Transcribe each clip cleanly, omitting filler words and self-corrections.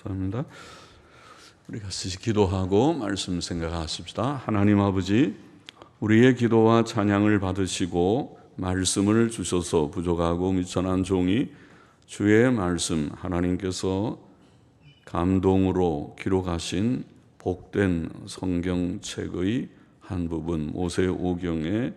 감사합니다. 우리 같이 기도하고 말씀 생각하십시다. 하나님 아버지, 우리의 기도와 찬양을 받으시고 말씀을 주셔서 부족하고 미천한 종이 주의 말씀, 하나님께서 감동으로 기록하신 복된 성경책의 한 부분, 모세오경의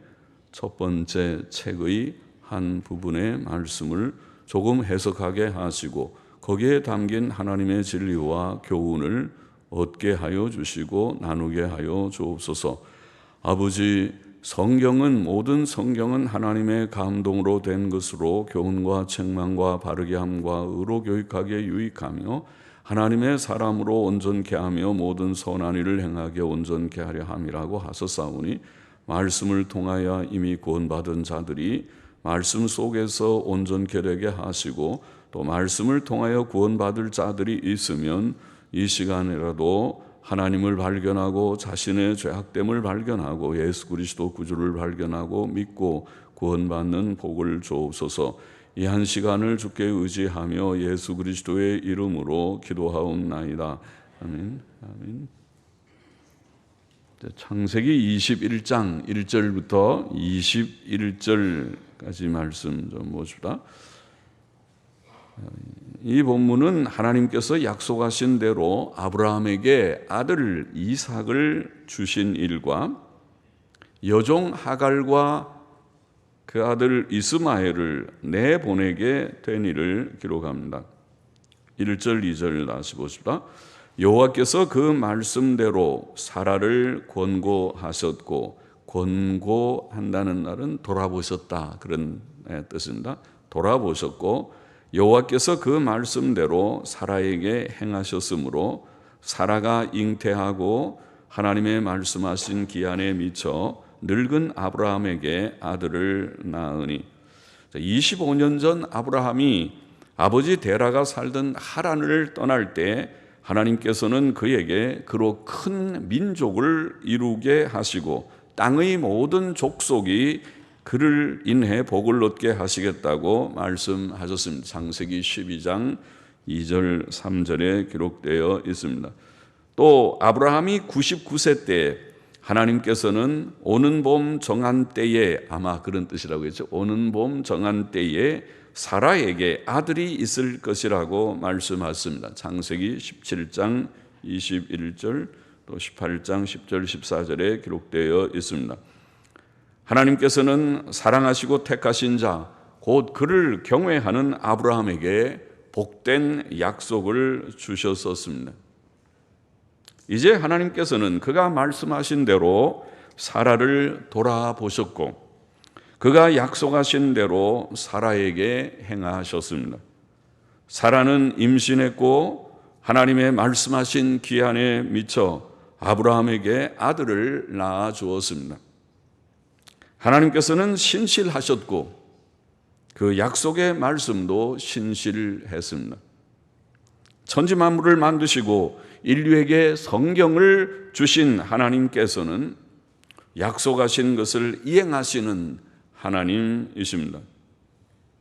첫 번째 책의 한 부분의 말씀을 조금 해석하게 하시고 거기에 담긴 하나님의 진리와 교훈을 얻게 하여 주시고 나누게 하여 주옵소서. 아버지, 모든 성경은 하나님의 감동으로 된 것으로 교훈과 책망과 바르게 함과 의로 교육하기에 유익하며 하나님의 사람으로 온전케 하며 모든 선한 일을 행하게 온전케 하려 함이라고 하셨사오니, 말씀을 통하여 이미 구원받은 자들이 말씀 속에서 온전케 되게 하시고 또 말씀을 통하여 구원받을 자들이 있으면 이 시간이라도 하나님을 발견하고 자신의 죄악됨을 발견하고 예수 그리스도 구주를 발견하고 믿고 구원받는 복을 주옵소서. 이 한 시간을 주께 의지하며 예수 그리스도의 이름으로 기도하옵나이다. 아멘. 아멘. 창세기 21장 1절부터 21절까지 말씀 좀 보십시다. 이 본문은 하나님께서 약속하신 대로 아브라함에게 아들 이삭을 주신 일과 여종 하갈과 그 아들 이스마엘을 내보내게 된 일을 기록합니다. 1절 2절 다시 보십시다. 여호와께서 그 말씀대로 사라를 권고하셨고, 권고한다는 말은 돌아보셨다 그런 뜻입니다. 돌아보셨고 여호와께서 그 말씀대로 사라에게 행하셨으므로 사라가 잉태하고 하나님의 말씀하신 기한에 미쳐 늙은 아브라함에게 아들을 낳으니, 25년 전 아브라함이 아버지 데라가 살던 하란을 떠날 때 하나님께서는 그에게 그로 큰 민족을 이루게 하시고 땅의 모든 족속이 그를 인해 복을 얻게 하시겠다고 말씀하셨습니다. 창세기 12장 2절 3절에 기록되어 있습니다. 또 아브라함이 99세 때 하나님께서는 오는 봄 정한 때에, 아마 그런 뜻이라고 했죠. 오는 봄 정한 때에 사라에게 아들이 있을 것이라고 말씀하셨습니다. 창세기 17장 21절 또 18장 10절 14절에 기록되어 있습니다. 하나님께서는 사랑하시고 택하신 자, 곧 그를 경외하는 아브라함에게 복된 약속을 주셨었습니다. 이제 하나님께서는 그가 말씀하신 대로 사라를 돌아보셨고 그가 약속하신 대로 사라에게 행하셨습니다. 사라는 임신했고 하나님의 말씀하신 기한에 미쳐 아브라함에게 아들을 낳아 주었습니다. 하나님께서는 신실하셨고 그 약속의 말씀도 신실했습니다. 천지 만물을 만드시고 인류에게 성경을 주신 하나님께서는 약속하신 것을 이행하시는 하나님이십니다.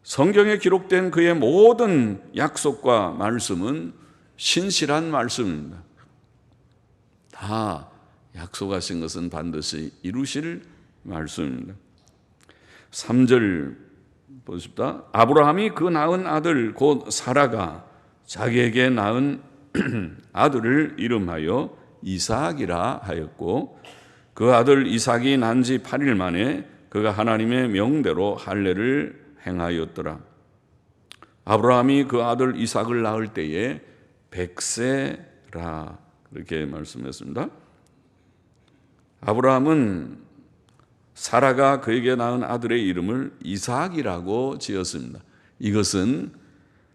성경에 기록된 그의 모든 약속과 말씀은 신실한 말씀입니다. 다 약속하신 것은 반드시 이루실 말씀입니다. 3절 보십시다. 아브라함이 그 낳은 아들 곧 사라가 자기에게 낳은 아들을 이름하여 이삭이라 하였고, 그 아들 이삭이 난 지 8일 만에 그가 하나님의 명대로 할례를 행하였더라. 아브라함이 그 아들 이삭을 낳을 때에 100세라 그렇게 말씀했습니다. 아브라함은 사라가 그에게 낳은 아들의 이름을 이삭이라고 지었습니다. 이것은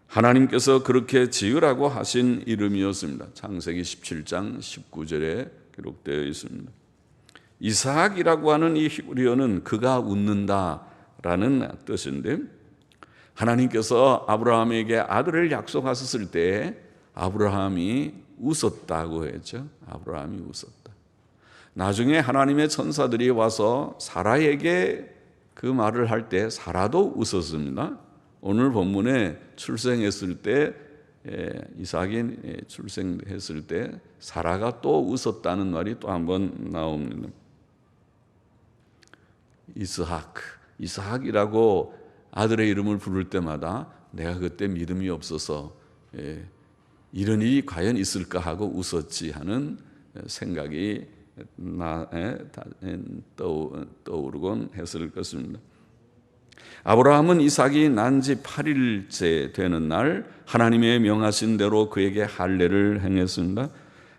하나님께서 그렇게 지으라고 하신 이름이었습니다. 창세기 17장 19절에 기록되어 있습니다. 이삭이라고 하는 이 히브리어는 그가 웃는다라는 뜻인데, 하나님께서 아브라함에게 아들을 약속하셨을 때 아브라함이 웃었다고 했죠. 아브라함이 웃었다. 나중에 하나님의 천사들이 와서 사라에게 그 말을 할 때 사라도 웃었습니다. 오늘 본문에 출생했을 때 이삭이 출생했을 때 사라가 또 웃었다는 말이 또 한 번 나옵니다. 이스학이라고 아들의 이름을 부를 때마다 내가 그때 믿음이 없어서 이런 일이 과연 있을까 하고 웃었지 하는 생각이 떠오르곤 했을 것입니다. 아브라함은 이삭이 난 지 8일째 되는 날 하나님의 명하신 대로 그에게 할례를 행했습니다.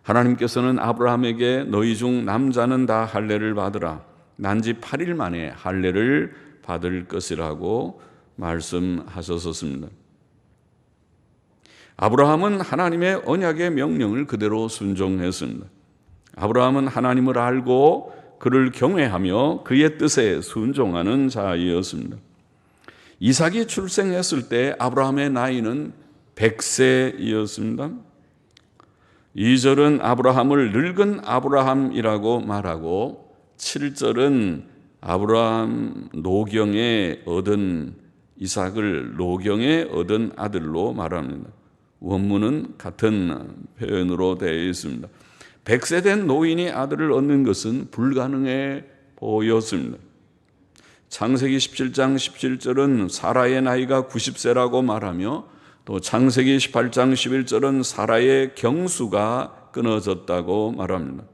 하나님께서는 아브라함에게 너희 중 남자는 다 할례를 받으라. 난 지 8일 만에 할례를 받을 것이라고 말씀하셨습니다. 아브라함은 하나님의 언약의 명령을 그대로 순종했습니다. 아브라함은 하나님을 알고 그를 경외하며 그의 뜻에 순종하는 자이었습니다. 이삭이 출생했을 때 아브라함의 나이는 100세이었습니다. 2절은 아브라함을 늙은 아브라함이라고 말하고 7절은 아브라함 노경에 얻은 이삭을 노경에 얻은 아들로 말합니다. 원문은 같은 표현으로 되어 있습니다. 100세 된 노인이 아들을 얻는 것은 불가능해 보였습니다. 창세기 17장 17절은 사라의 나이가 90세라고 말하며 또 창세기 18장 11절은 사라의 경수가 끊어졌다고 말합니다.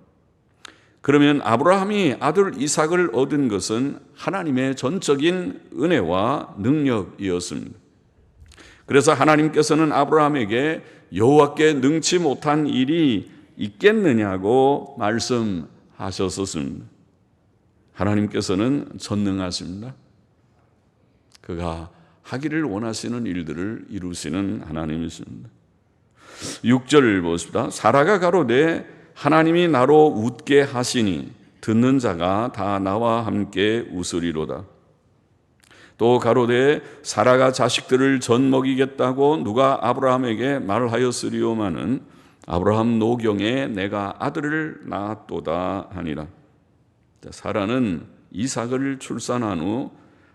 그러면 아브라함이 아들 이삭을 얻은 것은 하나님의 전적인 은혜와 능력이었습니다. 그래서 하나님께서는 아브라함에게 여호와께 능치 못한 일이 있겠느냐고 말씀하셨었습니다. 하나님께서는 전능하십니다. 그가 하기를 원하시는 일들을 이루시는 하나님이십니다. 6절 보십시다. 사라가 가로되 하나님이 나로 웃게 하시니 듣는 자가 다 나와 함께 웃으리로다. 또 가로되 사라가 자식들을 전 먹이겠다고 누가 아브라함에게 말하였으리오마는 아브라함 노경에 내가 아들을 낳았도다 하니라. 사라는 이삭을 출산한 후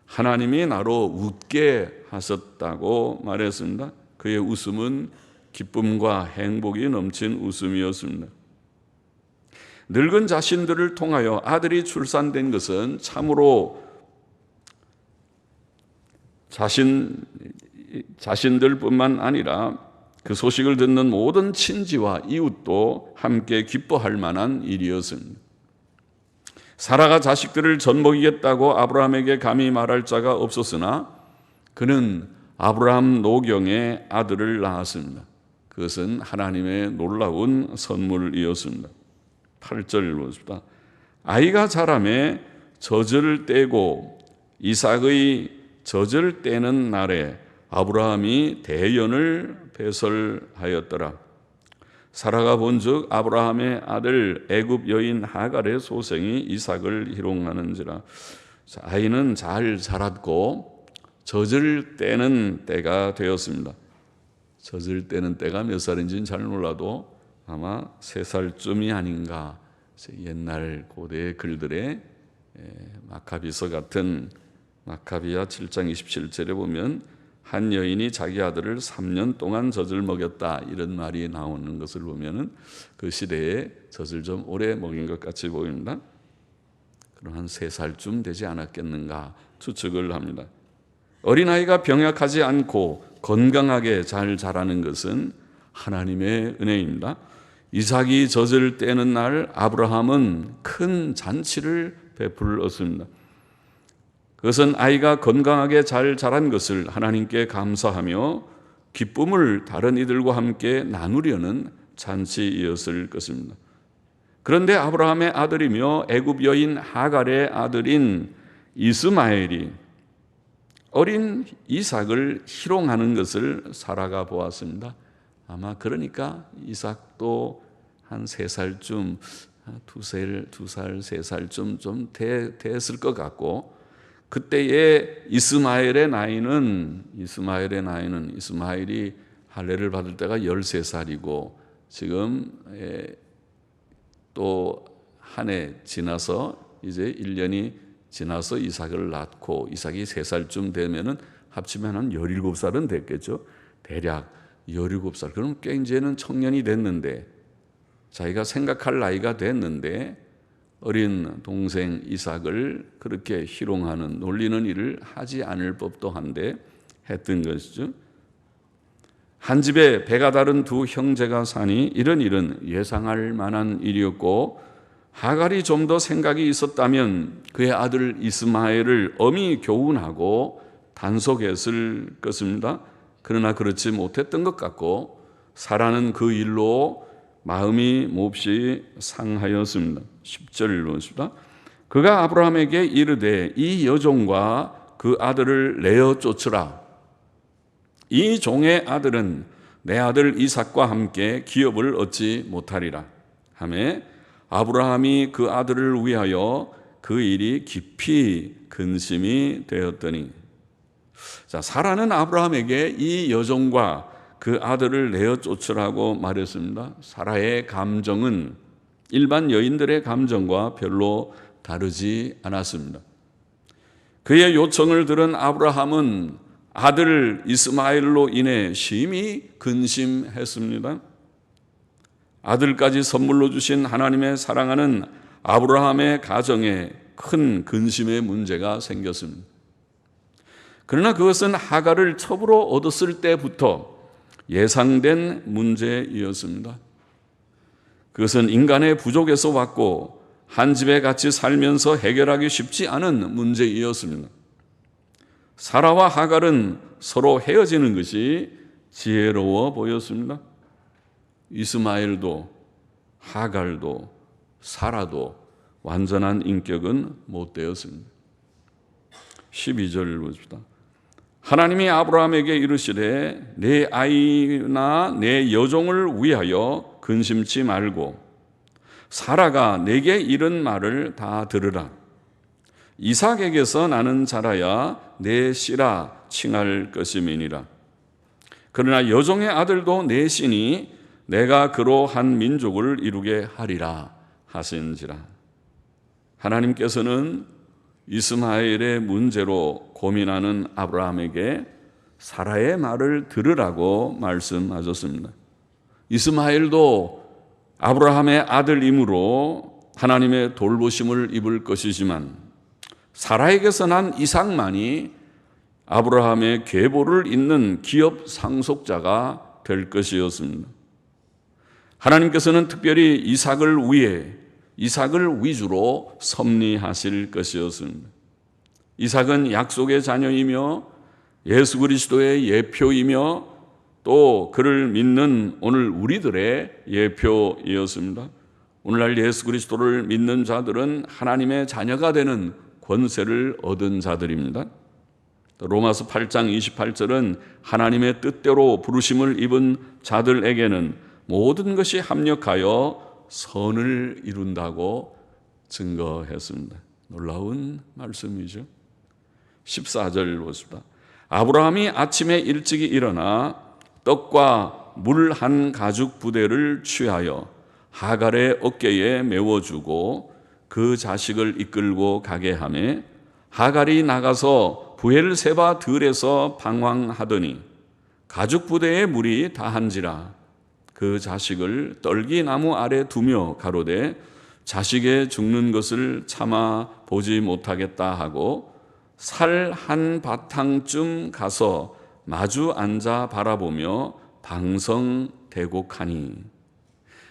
하나님이 나로 웃게 하셨다고 말했습니다. 그의 웃음은 기쁨과 행복이 넘친 웃음이었습니다. 늙은 자신들을 통하여 아들이 출산된 것은 참으로 자신들뿐만 아니라 그 소식을 듣는 모든 친지와 이웃도 함께 기뻐할 만한 일이었습니다. 사라가 자식들을 전 먹이겠다고 아브라함에게 감히 말할 자가 없었으나 그는 아브라함 노경의 아들을 낳았습니다. 그것은 하나님의 놀라운 선물이었습니다. 8절 보십시다. 아이가 자라매 젖을 떼고 이삭의 젖을 떼는 날에 아브라함이 대연을 배설하였더라. 사라가 본즉 아브라함의 아들 애굽 여인 하갈의 소생이 이삭을 희롱하는지라. 아이는 잘 자랐고 젖을 떼는 때가 되었습니다. 젖을 떼는 때가 몇 살인지는 잘 몰라도 아마 3살쯤이 아닌가. 옛날 고대 글들의 마카비서 같은 마카비야 7장 27절에 보면 한 여인이 자기 아들을 3년 동안 젖을 먹였다 이런 말이 나오는 것을 보면은 그 시대에 젖을 좀 오래 먹인 것 같이 보입니다. 그럼 한 3살쯤 되지 않았겠는가 추측을 합니다. 어린아이가 병약하지 않고 건강하게 잘 자라는 것은 하나님의 은혜입니다. 이삭이 젖을 떼는 날 아브라함은 큰 잔치를 베풀었습니다. 그것은 아이가 건강하게 잘 자란 것을 하나님께 감사하며 기쁨을 다른 이들과 함께 나누려는 잔치이었을 것입니다. 그런데 아브라함의 아들이며 애굽 여인 하갈의 아들인 이스마엘이 어린 이삭을 희롱하는 것을 사라가 보았습니다. 아마 그러니까 이삭도 한 3살쯤, 2살, 3살쯤 좀 됐을 것 같고 그때의 이스마엘이 할례를 받을 때가 13살이고 지금 또 한 해 지나서 이제 1년이 지나서 이삭을 낳고 이삭이 3살쯤 되면은 합치면 한 17살은 됐겠죠. 대략 17살. 그럼 꽤 이제는 청년이 됐는데, 자기가 생각할 나이가 됐는데 어린 동생 이삭을 그렇게 희롱하는, 놀리는 일을 하지 않을 법도 한데 했던 것이죠. 한 집에 배가 다른 두 형제가 사니 이런 일은 예상할 만한 일이었고, 하갈이 좀 더 생각이 있었다면 그의 아들 이스마엘을 엄히 교훈하고 단속했을 것입니다. 그러나 그렇지 못했던 것 같고 사라는 그 일로 마음이 몹시 상하였습니다. 10절 보십니다. 그가 아브라함에게 이르되 이 여종과 그 아들을 내어 쫓으라. 이 종의 아들은 내 아들 이삭과 함께 기업을 얻지 못하리라 하매 아브라함이 그 아들을 위하여 그 일이 깊이 근심이 되었더니, 자, 사라는 아브라함에게 이 여종과 그 아들을 내어 쫓으라고 말했습니다. 사라의 감정은 일반 여인들의 감정과 별로 다르지 않았습니다. 그의 요청을 들은 아브라함은 아들 이스마엘로 인해 심히 근심했습니다. 아들까지 선물로 주신 하나님의 사랑하는 아브라함의 가정에 큰 근심의 문제가 생겼습니다. 그러나 그것은 하갈을 첩으로 얻었을 때부터 예상된 문제이었습니다. 그것은 인간의 부족에서 왔고 한 집에 같이 살면서 해결하기 쉽지 않은 문제이었습니다. 사라와 하갈은 서로 헤어지는 것이 지혜로워 보였습니다. 이스마엘도 하갈도 사라도 완전한 인격은 못 되었습니다. 12절 보십시다. 하나님이 아브라함에게 이르시되 내 아이나 내 여종을 위하여 근심치 말고 사라가 내게 이른 말을 다 들으라. 이삭에게서 나는 자라야 내 씨라 칭할 것임이니라. 그러나 여종의 아들도 내 씨니 내가 그로 한 민족을 이루게 하리라 하신지라. 하나님께서는 이스마엘의 문제로 고민하는 아브라함에게 사라의 말을 들으라고 말씀하셨습니다. 이스마엘도 아브라함의 아들이므로 하나님의 돌보심을 입을 것이지만 사라에게서 난 이삭만이 아브라함의 계보를 잇는 기업 상속자가 될 것이었습니다. 하나님께서는 특별히 이삭을 위주로 섭리하실 것이었습니다. 이삭은 약속의 자녀이며 예수 그리스도의 예표이며 또 그를 믿는 오늘 우리들의 예표이었습니다. 오늘날 예수 그리스도를 믿는 자들은 하나님의 자녀가 되는 권세를 얻은 자들입니다. 로마서 8장 28절은 하나님의 뜻대로 부르심을 입은 자들에게는 모든 것이 합력하여 선을 이룬다고 증거했습니다. 놀라운 말씀이죠. 14절 보십시다. 아브라함이 아침에 일찍이 일어나 떡과 물 한 가죽 부대를 취하여 하갈의 어깨에 메워주고 그 자식을 이끌고 가게 하매 하갈이 나가서 브엘세바 들에서 방황하더니 가죽 부대에 물이 다한지라. 그 자식을 떨기나무 아래 두며 가로되 자식의 죽는 것을 참아 보지 못하겠다 하고 살 한 바탕쯤 가서 마주 앉아 바라보며 방성대곡하니.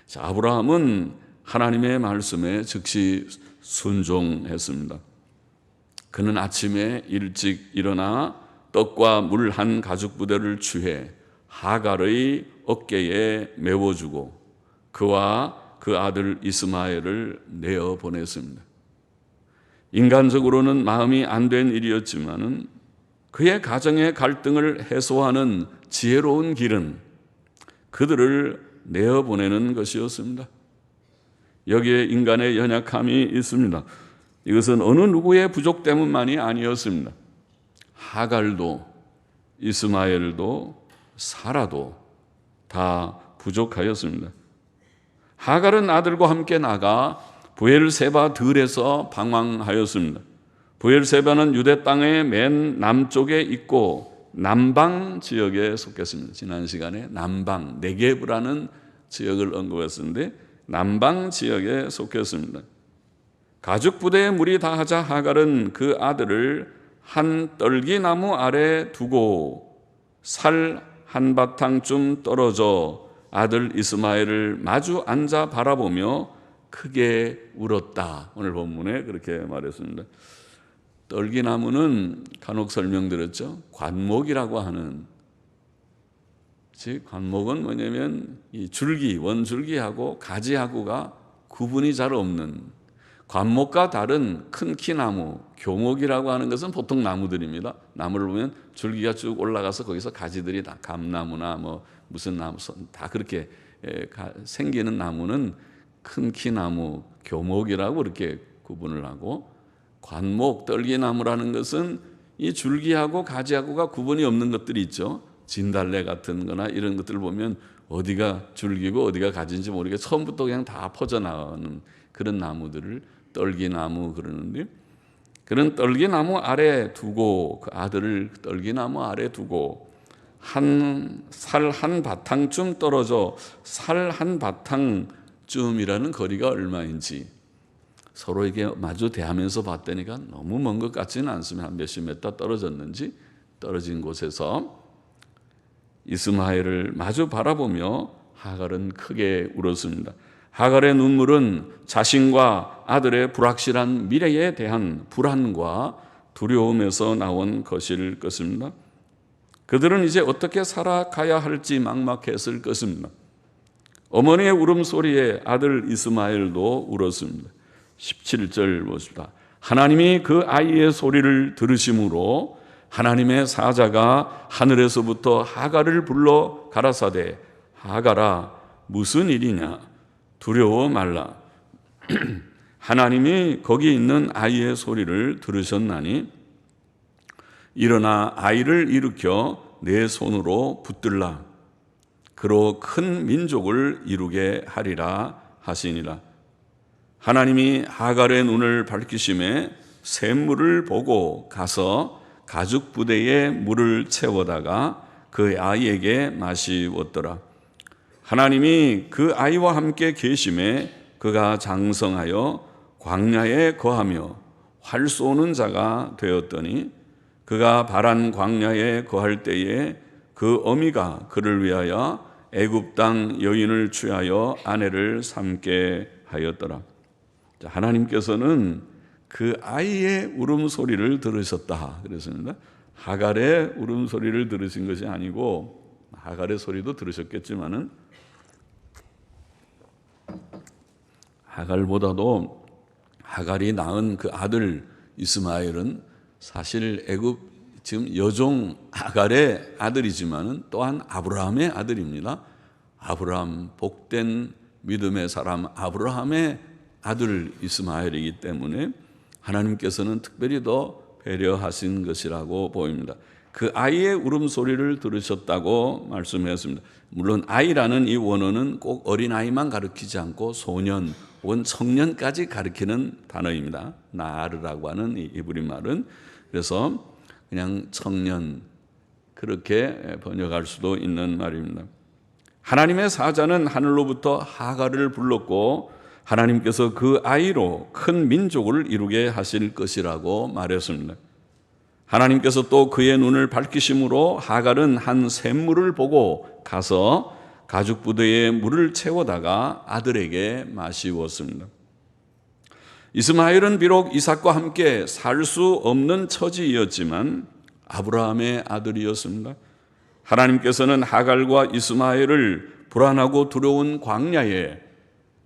자, 아브라함은 하나님의 말씀에 즉시 순종했습니다. 그는 아침에 일찍 일어나 떡과 물 한 가죽 부대를 취해 하갈의 어깨에 메워주고 그와 그 아들 이스마엘을 내어 보냈습니다. 인간적으로는 마음이 안 된 일이었지만 그의 가정의 갈등을 해소하는 지혜로운 길은 그들을 내어 보내는 것이었습니다. 여기에 인간의 연약함이 있습니다. 이것은 어느 누구의 부족 때문만이 아니었습니다. 하갈도 이스마엘도 사라도 다 부족하였습니다. 하갈은 아들과 함께 나가 브엘세바 들에서 방황하였습니다. 브엘세바는 유대 땅의 맨 남쪽에 있고 남방 지역에 속했습니다. 지난 시간에 남방, 네게브라는 지역을 언급했었는데 남방 지역에 속했습니다. 가죽 부대에 물이 다하자 하갈은 그 아들을 한 떨기나무 아래 두고 살 한바탕쯤 떨어져 아들 이스마엘을 마주 앉아 바라보며 크게 울었다. 오늘 본문에 그렇게 말했습니다. 떨기나무는 간혹 설명드렸죠. 관목이라고 하는, 즉 관목은 뭐냐면 이 줄기, 원줄기하고 가지하고가 구분이 잘 없는, 관목과 다른 큰 키나무, 교목이라고 하는 것은 보통 나무들입니다. 나무를 보면 줄기가 쭉 올라가서 거기서 가지들이 다 감나무나 뭐 무슨 나무 다 그렇게 생기는 나무는 큰 키나무, 교목이라고 그렇게 구분을 하고, 관목, 떨기나무라는 것은 이 줄기하고 가지하고가 구분이 없는 것들이 있죠. 진달래 같은 거나 이런 것들을 보면 어디가 줄기고 어디가 가지인지 모르게 처음부터 그냥 다 퍼져나가는 그런 나무들을 떨기나무 그러는데, 그런 떨기나무 아래 두고, 그 아들을 떨기나무 아래 두고 살 한 바탕쯤 떨어져, 살 한 바탕쯤이라는 거리가 얼마인지 서로에게 마주 대하면서 봤다니까 너무 먼 것 같지는 않습니다. 한 몇십 미터 떨어졌는지 떨어진 곳에서 이스마엘을 마주 바라보며 하갈은 크게 울었습니다. 하갈의 눈물은 자신과 아들의 불확실한 미래에 대한 불안과 두려움에서 나온 것일 것입니다. 그들은 이제 어떻게 살아가야 할지 막막했을 것입니다. 어머니의 울음소리에 아들 이스마엘도 울었습니다. 17절 보십니다. 하나님이 그 아이의 소리를 들으심으로 하나님의 사자가 하늘에서부터 하갈을 불러 가라사대, 하갈아 무슨 일이냐, 두려워 말라. 하나님이 거기 있는 아이의 소리를 들으셨나니 일어나 아이를 일으켜 내 손으로 붙들라. 그로 큰 민족을 이루게 하리라 하시니라. 하나님이 하갈의 눈을 밝히심에 샘물을 보고 가서 가죽 부대에 물을 채워다가 그 아이에게 마시웠더라. 하나님이 그 아이와 함께 계심에 그가 장성하여 광야에 거하며 활 쏘는 자가 되었더니 그가 바란 광야에 거할 때에 그 어미가 그를 위하여 애굽 땅 여인을 취하여 아내를 삼게 하였더라. 하나님께서는 그 아이의 울음소리를 들으셨다 그랬습니다. 하갈의 울음소리를 들으신 것이 아니고, 하갈의 소리도 들으셨겠지만은 하갈보다도 하갈이 낳은 그 아들 이스마엘은 사실 애굽 지금 여종 하갈의 아들이지만은 또한 아브라함의 아들입니다. 아브라함, 복된 믿음의 사람 아브라함의 아들 이스마엘이기 때문에 하나님께서는 특별히 더 배려하신 것이라고 보입니다. 그 아이의 울음소리를 들으셨다고 말씀했습니다. 물론 아이라는 이 원어는 꼭 어린아이만 가리키지 않고 소년 혹은 청년까지 가리키는 단어입니다. 나르라고 하는 이 이브리 말은. 그래서 그냥 청년 그렇게 번역할 수도 있는 말입니다. 하나님의 사자는 하늘로부터 하갈을 불렀고 하나님께서 그 아이로 큰 민족을 이루게 하실 것이라고 말했습니다. 하나님께서 또 그의 눈을 밝히심으로 하갈은 한 샘물을 보고 가서 가죽 부대에 물을 채워다가 아들에게 마시웠습니다. 이스마엘은 비록 이삭과 함께 살 수 없는 처지였지만 아브라함의 아들이었습니다. 하나님께서는 하갈과 이스마엘을 불안하고 두려운 광야에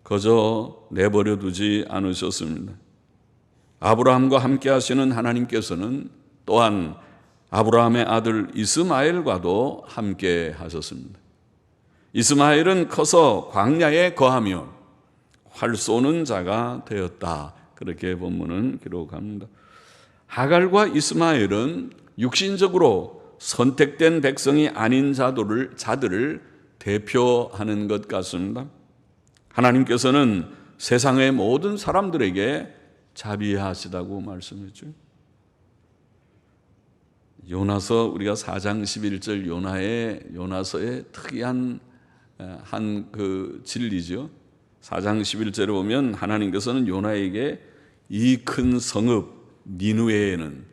거저 내버려 두지 않으셨습니다. 아브라함과 함께 하시는 하나님께서는 또한 아브라함의 아들 이스마엘과도 함께 하셨습니다. 이스마엘은 커서 광야에 거하며 활 쏘는 자가 되었다. 그렇게 본문은 기록합니다. 하갈과 이스마엘은 육신적으로 선택된 백성이 아닌 자들을 대표하는 것 같습니다. 하나님께서는 세상의 모든 사람들에게 자비하시다고 말씀했죠. 요나서 우리가 4장 11절 요나서의 특이한 한 그 진리죠. 4장 11절에 보면 하나님께서는 요나에게 이 큰 성읍 니느웨에는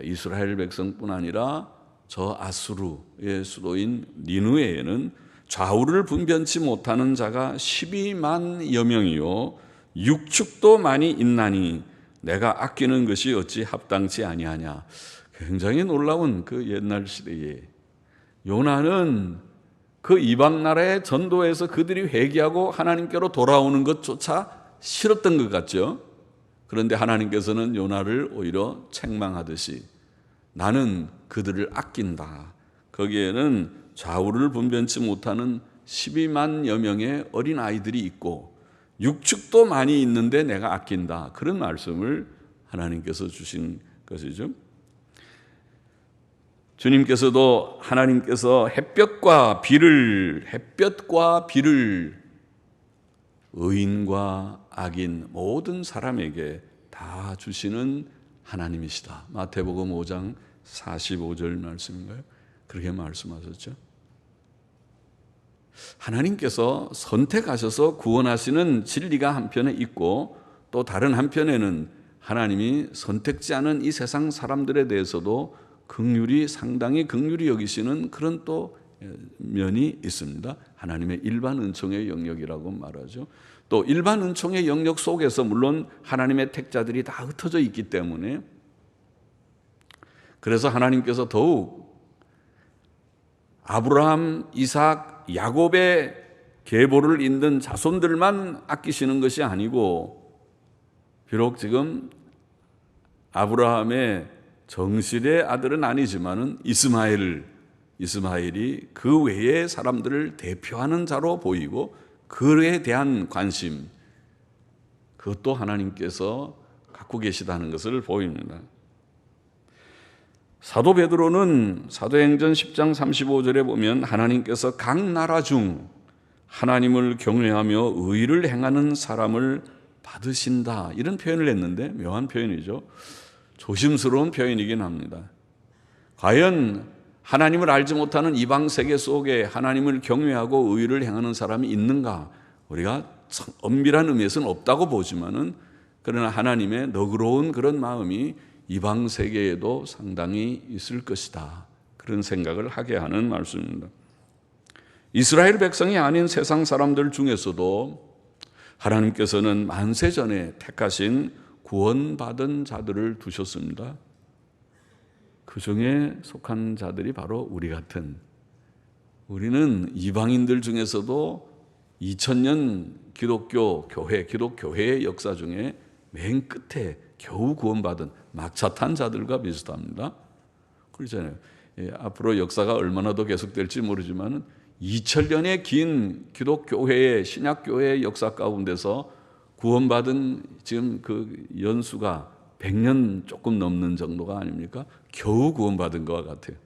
이스라엘 백성뿐 아니라 저 아수르의 수도인 니느웨에는 좌우를 분변치 못하는 자가 12만여 명이요 육축도 많이 있나니 내가 아끼는 것이 어찌 합당치 아니하냐. 굉장히 놀라운 그 옛날 시대에 요나는 그 이방 나라의 전도에서 그들이 회개하고 하나님께로 돌아오는 것조차 싫었던 것 같죠. 그런데 하나님께서는 요나를 오히려 책망하듯이 나는 그들을 아낀다. 거기에는 좌우를 분변치 못하는 12만여 명의 어린 아이들이 있고 육축도 많이 있는데 내가 아낀다. 그런 말씀을 하나님께서 주신 것이죠. 주님께서도 하나님께서 햇볕과 비를 의인과 악인 모든 사람에게 다 주시는 하나님이시다. 마태복음 5장 45절 말씀인가요? 그렇게 말씀하셨죠. 하나님께서 선택하셔서 구원하시는 진리가 한편에 있고 또 다른 한편에는 하나님이 선택지 않은 이 세상 사람들에 대해서도 상당히 긍휼히 여기시는 그런 또 면이 있습니다. 하나님의 일반 은총의 영역이라고 말하죠. 또 일반 은총의 영역 속에서 물론 하나님의 택자들이 다 흩어져 있기 때문에 그래서 하나님께서 더욱 아브라함, 이삭, 야곱의 계보를 잇는 자손들만 아끼시는 것이 아니고 비록 지금 아브라함의 정실의 아들은 아니지만은 이스마엘이 그 외의 사람들을 대표하는 자로 보이고 그에 대한 관심 그것도 하나님께서 갖고 계시다는 것을 보입니다. 사도 베드로는 사도행전 10장 35절에 보면 하나님께서 각 나라 중 하나님을 경외하며 의를 행하는 사람을 받으신다 이런 표현을 했는데 묘한 표현이죠. 조심스러운 표현이긴 합니다. 과연 하나님을 알지 못하는 이방 세계 속에 하나님을 경외하고 의를 행하는 사람이 있는가? 우리가 엄밀한 의미에서는 없다고 보지만은 그러나 하나님의 너그러운 그런 마음이 이방 세계에도 상당히 있을 것이다. 그런 생각을 하게 하는 말씀입니다. 이스라엘 백성이 아닌 세상 사람들 중에서도 하나님께서는 만세 전에 택하신 구원받은 자들을 두셨습니다. 그 중에 속한 자들이 바로 우리 같은 우리는 이방인들 중에서도 2000년 기독교회의 역사 중에 맨 끝에 겨우 구원받은 막차 탄 자들과 비슷합니다. 그렇잖아요. 앞으로 역사가 얼마나 더 계속될지 모르지만 2000년의 긴 기독교회의 신약교회의 역사 가운데서 구원받은 지금 그 연수가 100년 조금 넘는 정도가 아닙니까? 겨우 구원받은 것과 같아요.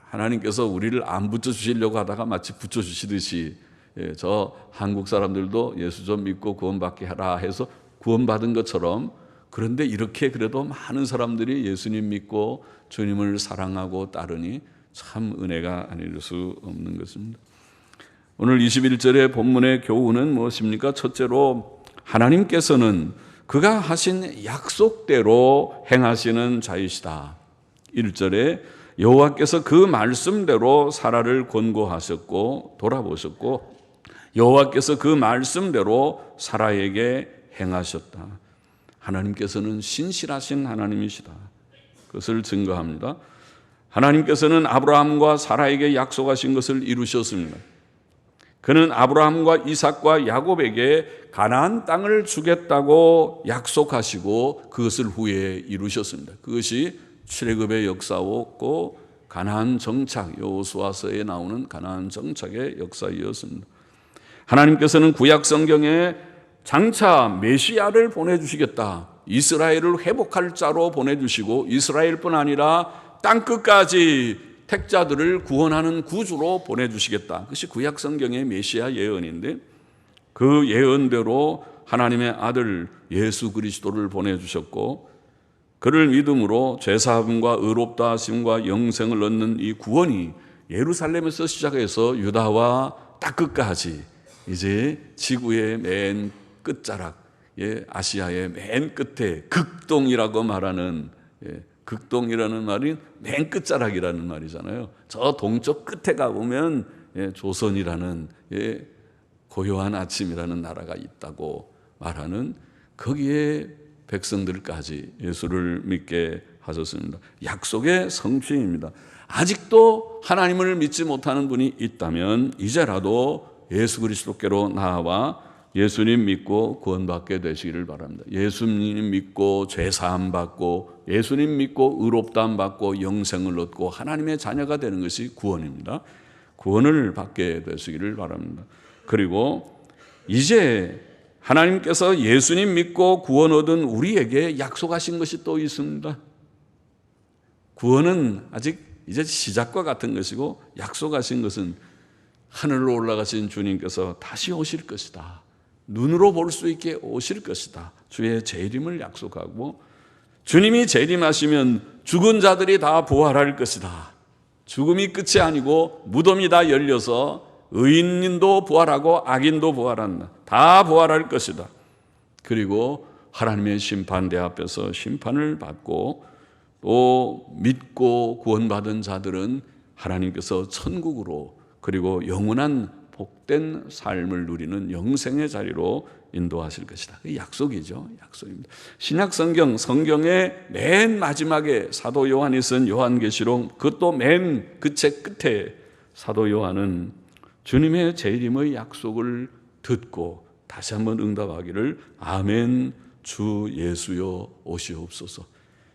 하나님께서 우리를 안 붙여주시려고 하다가 마치 붙여주시듯이 저 한국 사람들도 예수 좀 믿고 구원받게 하라 해서 구원받은 것처럼 그런데 이렇게 그래도 많은 사람들이 예수님 믿고 주님을 사랑하고 따르니 참 은혜가 아닐 수 없는 것입니다. 오늘 21절의 본문의 교훈은 무엇입니까? 첫째로 하나님께서는 그가 하신 약속대로 행하시는 자이시다. 1절에 여호와께서 그 말씀대로 사라를 권고하셨고 돌아보셨고 여호와께서 그 말씀대로 사라에게 행하셨다. 하나님께서는 신실하신 하나님이시다. 그것을 증거합니다. 하나님께서는 아브라함과 사라에게 약속하신 것을 이루셨습니다. 그는 아브라함과 이삭과 야곱에게 가나안 땅을 주겠다고 약속하시고 그것을 후에 이루셨습니다. 그것이 출애굽의 역사였고 가나안 정착, 여호수아서에 나오는 가나안 정착의 역사이었습니다. 하나님께서는 구약 성경에 장차 메시아를 보내주시겠다. 이스라엘을 회복할 자로 보내주시고 이스라엘뿐 아니라 땅끝까지 택자들을 구원하는 구주로 보내주시겠다. 그것이 구약 성경의 메시아 예언인데 그 예언대로 하나님의 아들 예수 그리스도를 보내주셨고 그를 믿음으로 죄사함과 의롭다 하심과 영생을 얻는 이 구원이 예루살렘에서 시작해서 유다와 딱 끝까지 이제 지구의 맨 끝자락, 아시아의 맨 끝에 극동이라고 말하는, 극동이라는 말이 맨 끝자락이라는 말이잖아요. 저 동쪽 끝에 가보면 조선이라는 고요한 아침이라는 나라가 있다고 말하는, 거기에 백성들까지 예수를 믿게 하셨습니다. 약속의 성취입니다. 아직도 하나님을 믿지 못하는 분이 있다면 이제라도 예수 그리스도께로 나와 예수님 믿고 구원받게 되시기를 바랍니다. 예수님 믿고 죄사함 받고, 예수님 믿고 의롭다함 받고 영생을 얻고 하나님의 자녀가 되는 것이 구원입니다. 구원을 받게 되시기를 바랍니다. 그리고 이제 하나님께서 예수님 믿고 구원 얻은 우리에게 약속하신 것이 또 있습니다. 구원은 아직 이제 시작과 같은 것이고, 약속하신 것은 하늘로 올라가신 주님께서 다시 오실 것이다. 눈으로 볼 수 있게 오실 것이다. 주의 재림을 약속하고, 주님이 재림하시면 죽은 자들이 다 부활할 것이다. 죽음이 끝이 아니고 무덤이 다 열려서 의인도 부활하고 악인도 부활한다. 다 부활할 것이다. 그리고 하나님의 심판대 앞에서 심판을 받고, 또 믿고 구원받은 자들은 하나님께서 천국으로, 그리고 영원한 복된 삶을 누리는 영생의 자리로 인도하실 것이다. 약속이죠. 약속입니다. 신약 성경의 맨 마지막에 사도 요한이 쓴 요한계시록, 그것도 맨 그 책 끝에 사도 요한은 주님의 재림의 약속을 듣고 다시 한번 응답하기를 아멘 주 예수여 오시옵소서.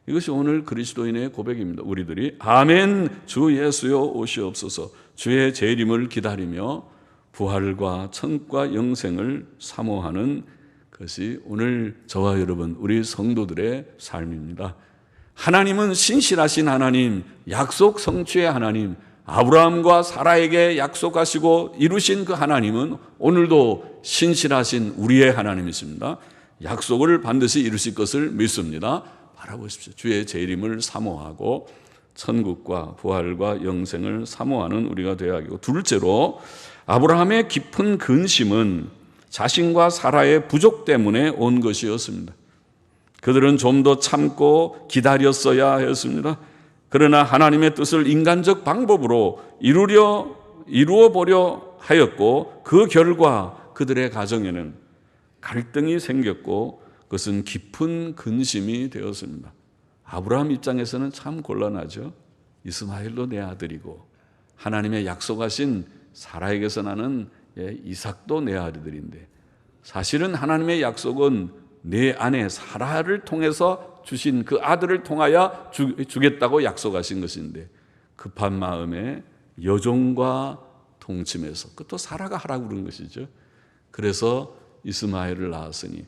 이것이 오늘 그리스도인의 고백입니다. 우리들이 아멘 주 예수여 오시옵소서, 주의 재림을 기다리며 부활과 천국과 영생을 사모하는 것이 오늘 저와 여러분, 우리 성도들의 삶입니다. 하나님은 신실하신 하나님, 약속 성취의 하나님, 아브라함과 사라에게 약속하시고 이루신 그 하나님은 오늘도 신실하신 우리의 하나님이십니다. 약속을 반드시 이루실 것을 믿습니다. 바라보십시오. 주의 재림을 사모하고 천국과 부활과 영생을 사모하는 우리가 되어야 하고, 둘째로 아브라함의 깊은 근심은 자신과 사라의 부족 때문에 온 것이었습니다. 그들은 좀 더 참고 기다렸어야 했습니다. 그러나 하나님의 뜻을 인간적 방법으로 이루어 보려 하였고, 그 결과 그들의 가정에는 갈등이 생겼고, 그것은 깊은 근심이 되었습니다. 아브라함 입장에서는 참 곤란하죠. 이스마엘도 내 아들이고 하나님의 약속하신 사라에게서 나는 이삭도 내 아들인데, 사실은 하나님의 약속은 내 아내 사라를 통해서 주신 그 아들을 통하여 주겠다고 약속하신 것인데, 급한 마음에 여종과 동침해서, 그것도 사라가 하라고 그런 것이죠. 그래서 이스마엘을 낳았으니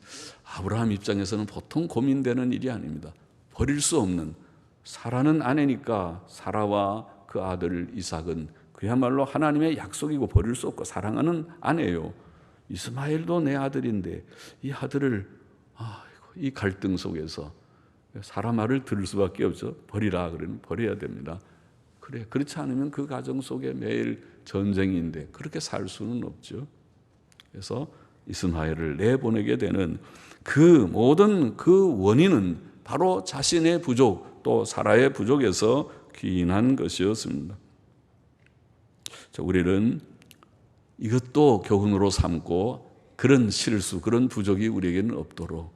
아브라함 입장에서는 보통 고민되는 일이 아닙니다. 버릴 수 없는, 사라는 아내니까 사라와 그 아들 이삭은 그야말로 하나님의 약속이고 버릴 수 없고 사랑하는 아내요. 이스마엘도 내 아들인데 이 아들을 이 갈등 속에서 사라 말을 들을 수밖에 없죠. 버리라 그러면 버려야 됩니다. 그래, 그렇지 않으면 그 가정 속에 매일 전쟁인데 그렇게 살 수는 없죠. 그래서 이스마엘을 내보내게 되는 그 모든 그 원인은 바로 자신의 부족, 또 사라의 부족에서 기인한 것이었습니다. 우리는 이것도 교훈으로 삼고, 그런 실수, 그런 부족이 우리에게는 없도록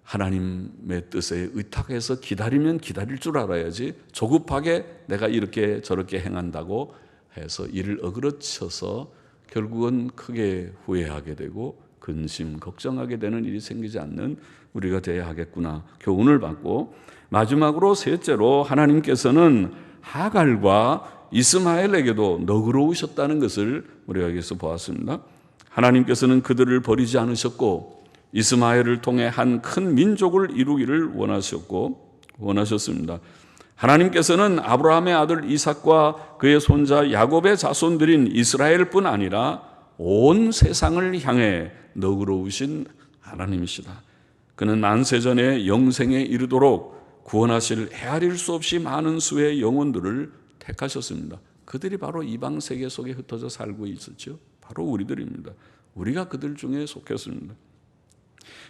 하나님의 뜻에 의탁해서 기다리면 기다릴 줄 알아야지, 조급하게 내가 이렇게 저렇게 행한다고 해서 이를 어그러쳐서 결국은 크게 후회하게 되고 근심, 걱정하게 되는 일이 생기지 않는 우리가 되어야 하겠구나 교훈을 받고, 마지막으로 셋째로 하나님께서는 하갈과 이스마엘에게도 너그러우셨다는 것을 우리가 여기서 보았습니다. 하나님께서는 그들을 버리지 않으셨고 이스마엘을 통해 한 큰 민족을 이루기를 원하셨습니다. 하나님께서는 아브라함의 아들 이삭과 그의 손자 야곱의 자손들인 이스라엘뿐 아니라 온 세상을 향해 너그러우신 하나님이시다. 그는 만세전에 영생에 이르도록 구원하실 헤아릴 수 없이 많은 수의 영혼들을 택하셨습니다. 그들이 바로 이방 세계 속에 흩어져 살고 있었죠. 바로 우리들입니다. 우리가 그들 중에 속했습니다.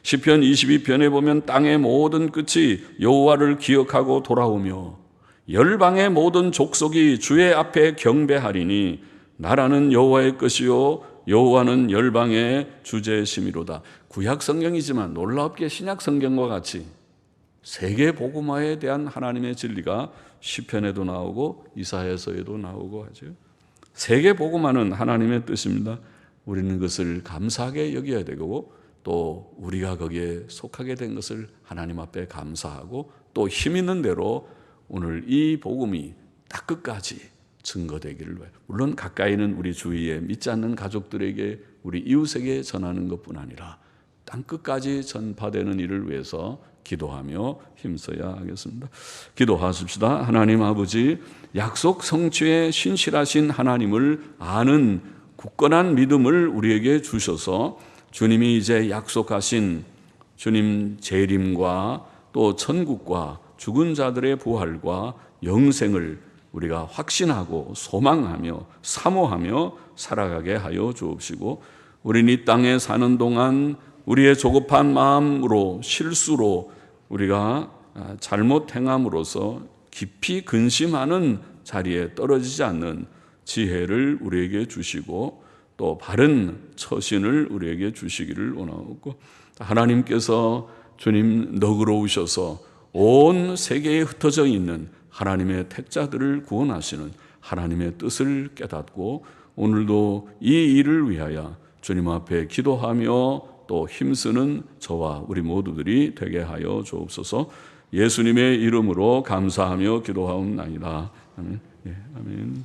시편 22편에 보면 땅의 모든 끝이 여호와를 기억하고 돌아오며 열방의 모든 족속이 주의 앞에 경배하리니 나라는 여호와의 것이요 여호와는 열방의 주제심이로다. 구약 성경이지만 놀랍게 신약 성경과 같이 세계 복음화에 대한 하나님의 진리가 시편에도 나오고 이사야서에도 나오고 하죠. 세계 복음화는 하나님의 뜻입니다. 우리는 그것을 감사하게 여겨야 되고 또 우리가 거기에 속하게 된 것을 하나님 앞에 감사하고 또 힘 있는 대로 오늘 이 복음이 딱 끝까지 증거되기를 바라요. 물론 가까이는 우리 주위에 믿지 않는 가족들에게 우리 이웃에게 전하는 것뿐 아니라 땅 끝까지 전파되는 일을 위해서 기도하며 힘써야 하겠습니다. 기도하십시다. 하나님 아버지, 약속 성취에 신실하신 하나님을 아는 굳건한 믿음을 우리에게 주셔서 주님이 이제 약속하신 주님 재림과 또 천국과 죽은 자들의 부활과 영생을 우리가 확신하고 소망하며 사모하며 살아가게 하여 주옵시고, 우리는 이 땅에 사는 동안 우리의 조급한 마음으로 실수로 우리가 잘못 행함으로써 깊이 근심하는 자리에 떨어지지 않는 지혜를 우리에게 주시고 또 바른 처신을 우리에게 주시기를 원하고, 하나님께서 주님 너그러우셔서 온 세계에 흩어져 있는 하나님의 택자들을 구원하시는 하나님의 뜻을 깨닫고 오늘도 이 일을 위하여 주님 앞에 기도하며 또 힘쓰는 저와 우리 모두들이 되게 하여 주옵소서. 예수님의 이름으로 감사하며 기도하옵나이다. 아멘. 예, 아멘.